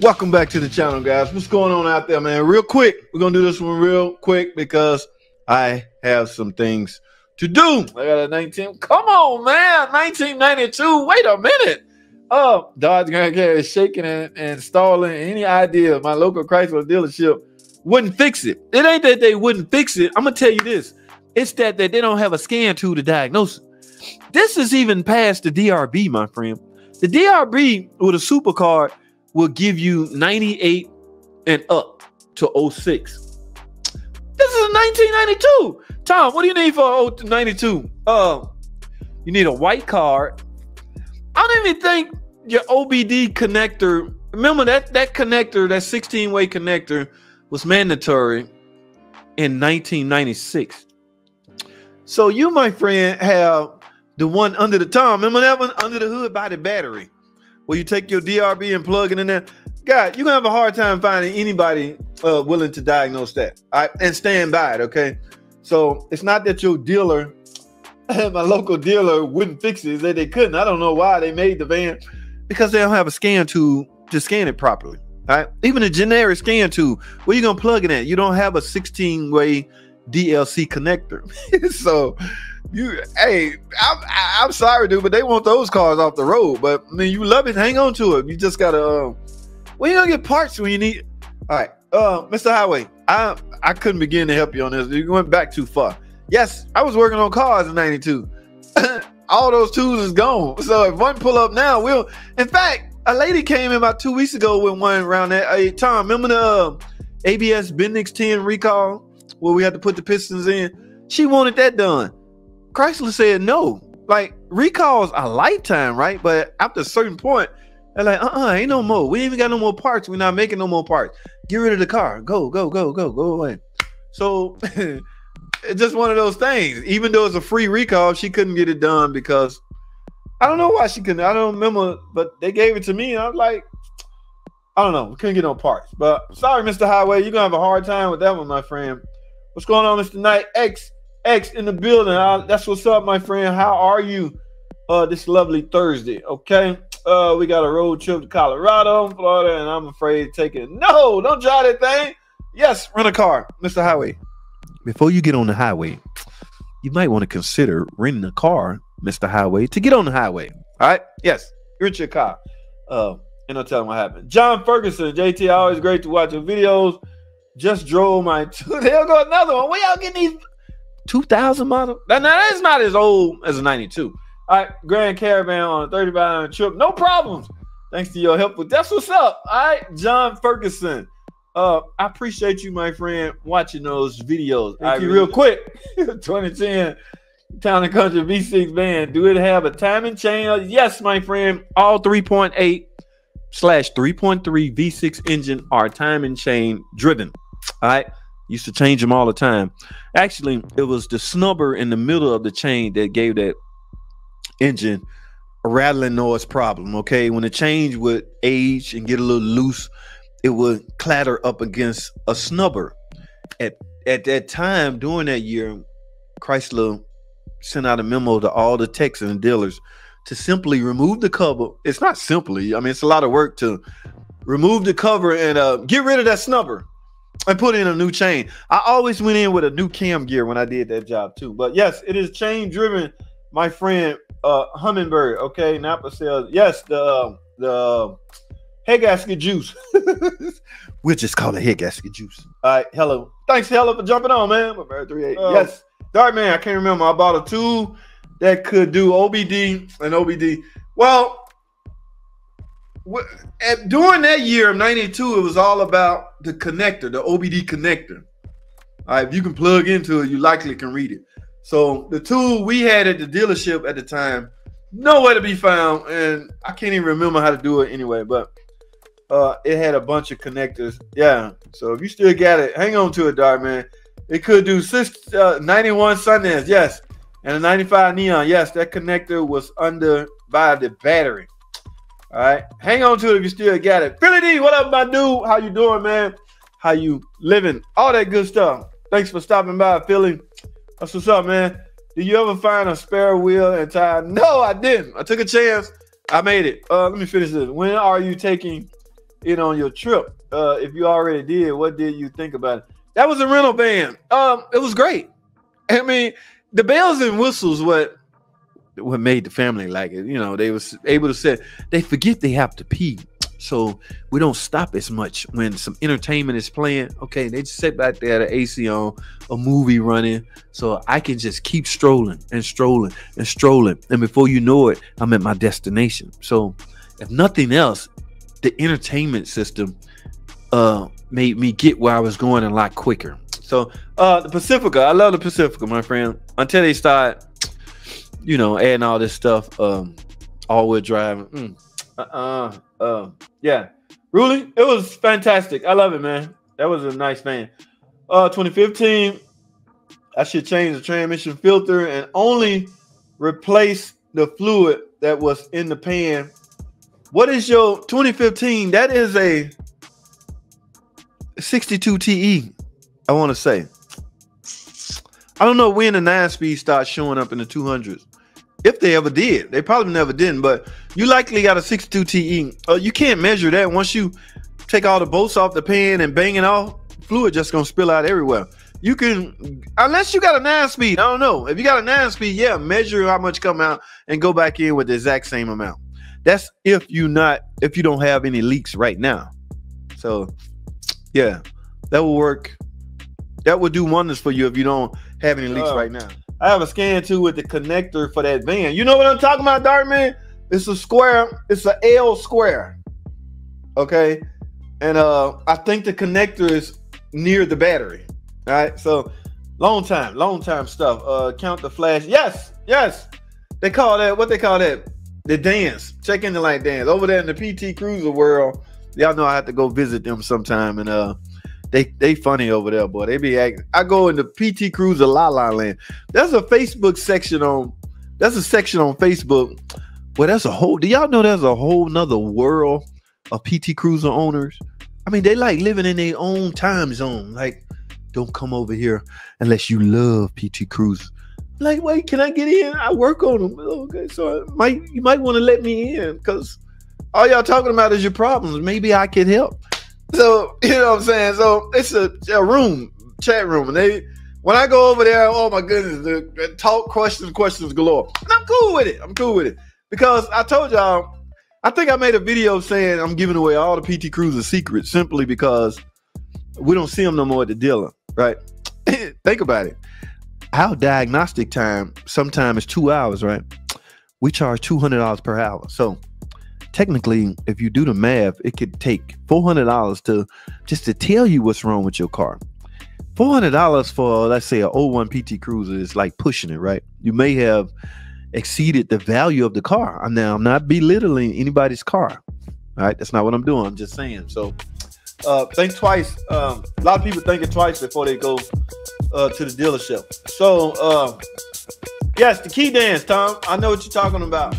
Welcome back to the channel, guys. What's going on out there, man? Real quick, we're gonna do this one real quick because I have some things to do. I got a 19. Come on, man. 1992. Wait a minute. Dodge Grand Carry is shaking and stalling. Any idea my local Chrysler dealership wouldn't fix it. It ain't that they wouldn't fix it. I'm gonna tell you this. It's that they don't have a scan tool to diagnose it. This is even past the DRB, my friend. The DRB with a supercard will give you 98 and up to 06. This is 1992. Tom, what do you need for 92? You need a white card. I don't even think your OBD connector. Remember that connector, that 16-way connector was mandatory in 1996. So you, my friend, have the one under the Tom. Remember that one under the hood by the battery, where you take your DRB and plug it in there. God, you're gonna have a hard time finding anybody willing to diagnose that, all right, and stand by it. Okay, so it's not that your dealer, my local dealer, wouldn't fix it. It's that they couldn't. I don't know why they made the van, because they don't have a scan tool to scan it properly. All right, even a generic scan tool, where you gonna plug it in? You don't have a 16-way DLC connector. So hey, I'm sorry, dude, but they want those cars off the road. But I mean, you love it, hang on to it. You just gotta well, you gonna get parts when you need. All right, Mr. Highway, I couldn't begin to help you on this. You went back too far. Yes, I was working on cars in 92. All those tools is gone. So if one pull up now, we'll. In fact, a lady came in about 2 weeks ago with one around that. Hey, Tom, remember the ABS Bendix 10 recall where we had to put the pistons in? She wanted that done. Chrysler said no. Like, recalls are lifetime, right? But after a certain point, they're like, ain't no more. We ain't even got no more parts. We're not making no more parts. Get rid of the car. Go away. So it's just one of those things. Even though it's a free recall, she couldn't get it done because I don't know why she couldn't. I don't remember, but they gave it to me, and I was like, I don't know. We couldn't get no parts. But sorry, Mr. Highway, you're gonna have a hard time with that one, my friend. What's going on, Mr. Knight? X in the building. That's what's up, my friend. How are you this lovely Thursday? Okay. We got a road trip to Colorado, Florida, and I'm afraid to take it. No, don't drive that thing. Yes, rent a car, Mr. Highway. Before you get on the highway, you might want to consider renting a car, Mr. Highway, to get on the highway. All right? Yes, rent your car. And I'll tell them what happened. John Ferguson, JT, always great to watch your videos. Just drove my there go another one. Where y'all getting these 2000 model? Now that's not as old as a 92. All right, Grand Caravan on a 35 trip, no problems. Thanks to your help with that's what's up. All right, John Ferguson. I appreciate you, my friend, watching those videos. Thank you real quick. 2010 Town and Country V6 van. Do it have a timing chain? Yes, my friend. All 3.8/3.3 V6 engine are timing chain driven. All right. Used to change them all the time. Actually, it was the snubber in the middle of the chain that gave that engine a rattling noise problem. Okay, when the change would age and get a little loose, it would clatter up against a snubber. At that time, during that year, Chrysler sent out a memo to all the techs and dealers to simply remove the cover. It's not simply, I mean, it's a lot of work to remove the cover and get rid of that snubber and put in a new chain. I always went in with a new cam gear when I did that job too. But yes, it is chain driven, my friend. Hummingbird, okay, Napa sales. Yes, the head gasket juice. We'll just call it head gasket juice. All right, hello. Thanks, Hella, for jumping on, man. Yes, Dark Man, I can't remember. I bought a tool that could do OBD and OBD. Well, during that year of 92, it was all about the connector, the OBD connector. All right, if you can plug into it, you likely can read it. So the tool we had at the dealership at the time, nowhere to be found, and I can't even remember how to do it anyway, but it had a bunch of connectors. Yeah, so if you still got it, hang on to it, Dark Man. It could do 91 Sundance, yes, and a 95 Neon, yes. That connector was under by the battery. All right, hang on to it if you still got it. Philly D, what up, my dude? How you doing, man? How you living? All that good stuff. Thanks for stopping by, Philly. That's what's up, man. Did you ever find a spare wheel and tire? No, I didn't. I took a chance. I made it. Let me finish this. When are you taking in on your trip. If you already did, what did you think about it? That was a rental van. It was great. I mean, the bells and whistles what made the family like it. You know, they was able to say they forget they have to pee. So we don't stop as much when some entertainment is playing. Okay, they just sit back there, the AC on, a movie running, so I can just keep strolling and strolling and strolling. And before you know it, I'm at my destination. So if nothing else, the entertainment system made me get where I was going a lot quicker. So the Pacifica, I love the Pacifica, my friend. Until they start, you know, adding all this stuff, all-wheel driving. Yeah, really, it was fantastic. I love it, man. That was a nice van. 2015, I should change the transmission filter and only replace the fluid that was in the pan. What is your 2015? That is a 62 TE, I want to say. I don't know when the 9-speed starts showing up in the 200s. If they ever did. They probably never didn't, but you likely got a 62 TE. You can't measure that. Once you take all the bolts off the pan and bang it off, fluid just gonna spill out everywhere. You can, unless you got a 9-speed, I don't know. If you got a 9-speed, yeah, measure how much come out and go back in with the exact same amount. That's if you don't have any leaks right now. So yeah, that will work. That will do wonders for you if you don't have any leaks right now. I have a scan too with the connector for that van. You know what I'm talking about, Dartman? It's a square. It's an L square. Okay. And I think the connector is near the battery. All right. So long time stuff. Count the flash. Yes. They call that, what they call that? The dance. Check in the light dance. Over there in the PT Cruiser world. Y'all know I have to go visit them sometime. And They funny over there, boy. They be acting. I go into PT Cruiser La La Land. There's a Facebook section on. There's a section on Facebook where there's a whole. Do y'all know there's a whole nother world of PT Cruiser owners? I mean, they like living in their own time zone. Like, don't come over here unless you love PT Cruiser. Like, wait, can I get in? I work on them. Okay, so you might want to let me in because all y'all talking about is your problems. Maybe I can help. So, you know what I'm saying? So it's a chat room. And when I go over there, oh my goodness, the talk questions galore. And I'm cool with it. Because I told y'all, I think I made a video saying I'm giving away all the PT Cruiser secrets simply because we don't see them no more at the dealer, right? Think about it. Our diagnostic time sometimes is 2 hours, right? We charge $200 per hour. So technically, if you do the math, it could take $400 to tell you what's wrong with your car. $400 for, let's say, an 01 PT Cruiser is like pushing it, right? You may have exceeded the value of the car. Now, I'm not belittling anybody's car. All right, that's not what I'm doing. I'm just saying. So think twice. A lot of people think it twice before they go to the dealership. So yes, the key dance, Tom. I know what you're talking about.